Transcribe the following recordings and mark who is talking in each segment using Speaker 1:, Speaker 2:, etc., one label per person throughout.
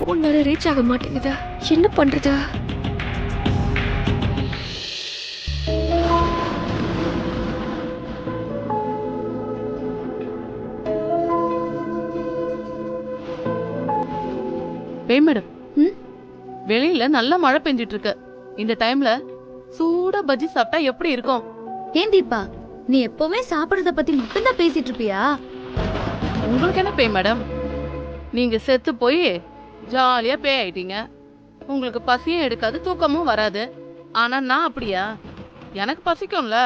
Speaker 1: Phone வேற reach ஆக மாட்டேங்குதா? என்ன பண்றது?
Speaker 2: மேடம், வெளியில நல்ல மழை பெஞ்சிட்டு இருக்கு. இந்த டைம்ல சூடா பஜ்ஜி சாப்பிட்டா எப்படி இருக்கும்?
Speaker 3: ஏன் தீபா, நீ எப்பவுமே சாப்பிடுறத பத்தி மட்டும்தான் பேசிட்டு இருப்பியா?
Speaker 2: உங்களுக்கு என்ன பேய் மேடம்? நீங்க செத்து போய் ஜாலியா பேய் ஆயிட்டீங்க. உங்களுக்கு பசியும் எடுக்காது, தூக்கமும் வராது. ஆனா நான் அப்படியா? எனக்கு பசிக்கும்ல.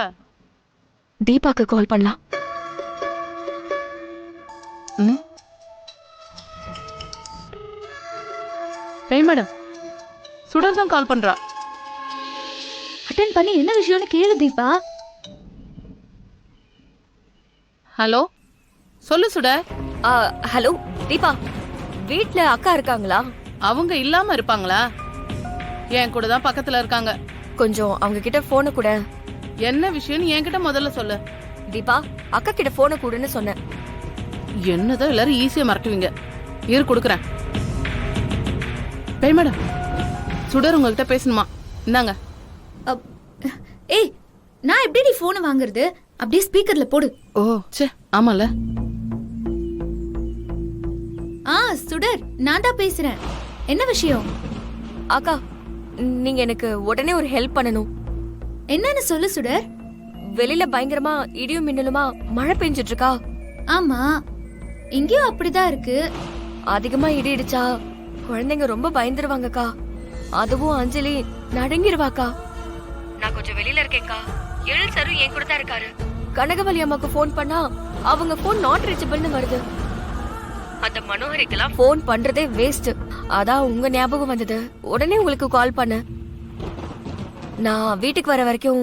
Speaker 1: தீபாக்கு கால் பண்ணலாம்.
Speaker 2: பேய் மேடம், சுடர் தான் கால் பண்றா.
Speaker 3: அட்டென்ட் பண்ணி என்ன விஷயம்னு கேளு தீபா.
Speaker 2: ஹலோ, சொல்லு சுடர்.
Speaker 1: ஹலோ தீபா, வீட்ல அக்கா இருக்காங்களா?
Speaker 2: அவங்க இல்லாம இருப்பாங்களா? என் கூட தான் பக்கத்துல இருக்காங்க.
Speaker 1: கொஞ்சம் அவங்க கிட்ட போனை கூட.
Speaker 2: என்ன விஷயம்னு என்கிட்ட முதல்ல சொல்லு.
Speaker 1: தீபா, அக்கா கிட்ட போனை கூடன்னு சொன்னேன்.
Speaker 2: என்னதான் எல்லாரும் ஈஸியா மறக்குவீங்க. இரு கொடுக்குறேன். பேய் மேடம், சுடர் உங்ககிட்ட பேசணுமா? இந்தாங்க.
Speaker 3: ஏய், நான் எப்படி நீ போனை வாங்குறது? அப்படியே ஸ்பீக்கர்ல போடு.
Speaker 2: ஓ சே, ஆமால.
Speaker 3: சுடர், நான் தான் பேசுறேன். என்ன விஷயம்?
Speaker 1: அக்கா, நீங்க எனக்கு உடனே ஒரு ஹெல்ப் பண்ணணும்.
Speaker 3: என்னன்னு சொல்லு சுடர்.
Speaker 1: வெளியில பயங்கரமா இடியும் மின்னலுமா மழை பெஞ்சிட்டு இருக்கா?
Speaker 3: ஆமா, இங்கேயும் அப்படிதான் இருக்கு.
Speaker 1: அதிகமா இடி இடிச்சா குழந்தைங்க ரொம்ப பயந்துருவாங்கக்கா. அதுவும் அஞ்சலி நடுங்கிருவாக்கா. நான் கொஞ்சம் வெளியில இருக்கேன்க்கா. எழில் சாரு என் கூட தான் இருக்காரு. கனகவல்லி அம்மாக்கு போன் பண்ணா அவங்க போன் நாட் ரீச்சபிள்னு வருது. அந்த மனோகரிக்கெல்லாம் போன் பண்றதே வேஸ்ட். அதான் உங்க ஞாபகம் வந்தது, உடனே உங்களுக்கு கால் பண்ண. நான் வீட்டுக்கு வர வரைக்கும்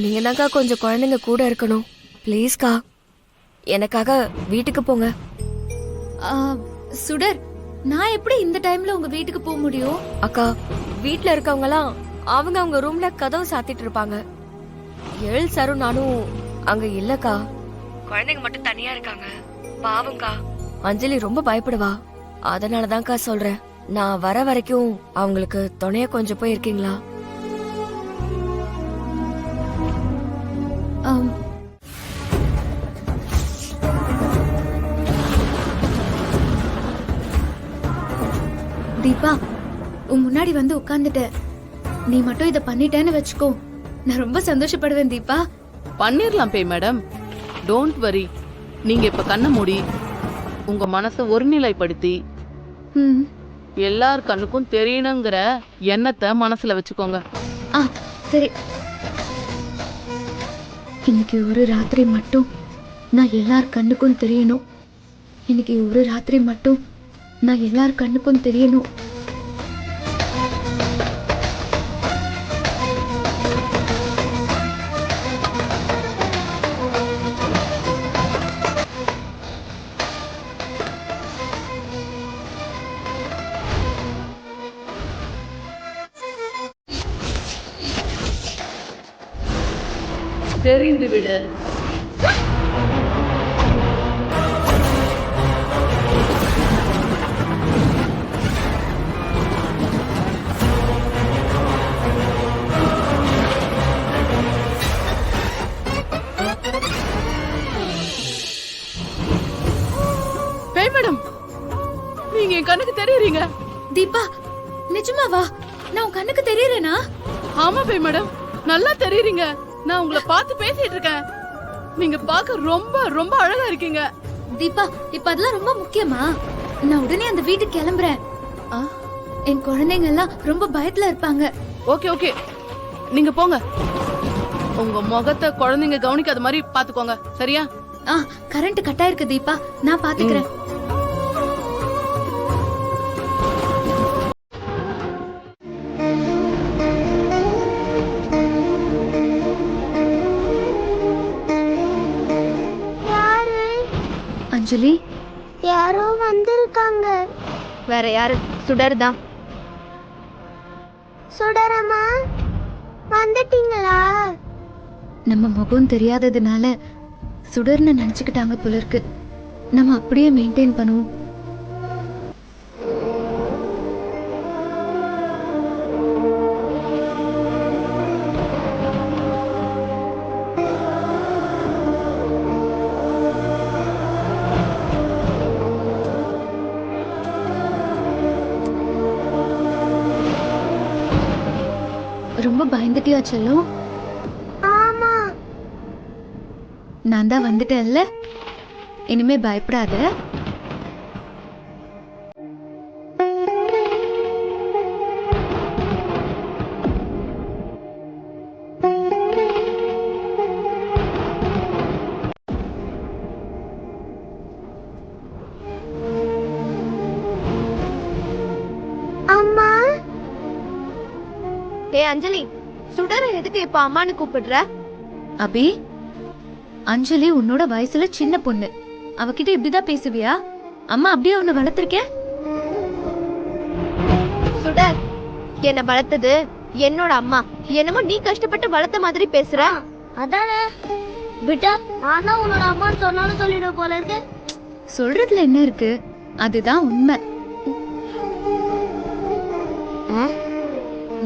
Speaker 1: நீங்க தான்க்கா கொஞ்சம் குழந்தைங்க கூட இருக்கணும். ப்ளீஸ்க்கா, எனக்காக வீட்டுக்கு போங்க.
Speaker 3: சுடர், நான் எப்படி இந்த டைம்ல உங்க வீட்டுக்கு போக முடியும்?
Speaker 1: அக்கா, வீட்ல இருக்கவங்கலாம் அவங்க ரூம்ல கதவு சாத்திட்டு இருப்பாங்க. எழில் சாரும் நானும் அங்க இல்லக்கா. குழந்தைங்க மட்டும் தனியா இருக்காங்க. பாவம்க்கா, அஞ்சலி ரொம்ப பயப்படுவா. அதனாலதான்க்கா சொல்றேன், நான் வர வரைக்கும் அவங்களுக்கு துணையா கொஞ்சம் போய் இருக்கீங்களா?
Speaker 3: தீபா, உன் முன்னாடி வந்து உட்கார்ந்துட்ட. நீ மட்டும் இத பண்ணிட்டேன்னு வச்சுக்கோ, நான் ரொம்ப சந்தோஷப்படுவேன் தீபா.
Speaker 2: பண்ணிரலாம் பேய் மேடம், டோன்ட் வரி. நீங்க இப்ப கண்ணை மூடி உங்க மனசை ஒருநிலைப்படுத்தி எல்லார் கண்ணுக்கும் தெரியணுங்கிற எண்ணத்தை மனசுல வச்சுக்கோங்க.
Speaker 3: சரி. இன்னைக்கு ஒரு ராத்திரி மட்டும் நான் எல்லார் கண்ணுக்கும் தெரியணும். இன்னைக்கு ஒரு ராத்திரி மட்டும் நான் எல்லார் கண்ணுக்கும் தெரியணும்.
Speaker 2: தெரிந்துவிடு. பேய் மேடம், நீங்க என் கண்ணுக்கு தெரியுறீங்க.
Speaker 3: தீபா, நிஜமாவா? நான் உன் கண்ணுக்கு தெரியறேனா?
Speaker 2: ஆமா பேய் மேடம், நல்லா தெரியுறீங்க. நான் உங்களை பார்த்து பேசிட்டு இருக்கேன். நீங்க பார்க்க ரொம்ப ரொம்ப அழகா இருக்கீங்க.
Speaker 3: தீபா, இப்ப அதெல்லாம் ரொம்ப முக்கியமா? நான் உடனே அந்த வீட்டுக்கு கிளம்புறேன். என் குழந்தைங்க எல்லாம் ரொம்ப பயத்துல இருப்பாங்க.
Speaker 2: ஓகே ஓகே, நீங்க போங்க. உங்க முகத்தை குழந்தைங்க கவனிக்காத மாதிரி பாத்துக்கோங்க, சரியா?
Speaker 3: கரண்ட் கட் ஆயிருக்கு தீபா, நான் பாத்துக்கிறேன். அஞ்சலி,
Speaker 4: யாரோ வந்திருக்காங்க.
Speaker 3: வேற யாரு? சுடர் தான்.
Speaker 4: சுடரம்மா, வந்துட்டீங்களா?
Speaker 3: நம்ம முகம் தெரியாததுனால சுடர்னு நினைச்சுக்கிட்டாங்க போல இருக்கு. நம்ம அப்படியே மெயின்டைன் பண்ணுவோம். வந்துட்டியா செல்லம்?
Speaker 4: ஆமா.
Speaker 3: நான் தான் வந்துட்டேன்ல, இனிமே பயப்படாத.
Speaker 4: அம்மா,
Speaker 1: ஏய் அஞ்சலி, சுடர எதுக்கு இப்ப அம்மான்னு கூப்பிடுற?
Speaker 3: அபி, அஞ்சலி உன்னோட வயசுல சின்ன பொண்ணு, அவகிட்ட இப்படிதான் பேசுவியா? அம்மா அப்படியே உன்னை வளர்த்திருக்கேன்.
Speaker 1: சுடர், என்ன வளர்த்தது என்னோட அம்மா. என்னமோ நீ கஷ்டப்பட்டு வளர்த்த மாதிரி பேசுற.
Speaker 4: அதானே விட்டா நான் தான் உன்னோட அம்மா சொன்னாலும் சொல்லிட போல இருக்கு.
Speaker 3: சொல்றதுல என்ன இருக்கு, அதுதான் உண்மை.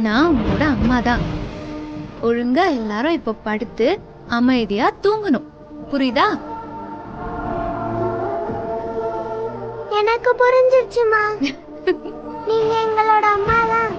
Speaker 3: நான் உன்னோட அம்மா தான். ஒழுங்கா எல்லாரும் இப்ப படுத்து அமைதியா தூங்கணும், புரியுதா?
Speaker 4: எனக்கு புரிஞ்சிருச்சுமா. நீங்க எங்களோட அம்மா தான்.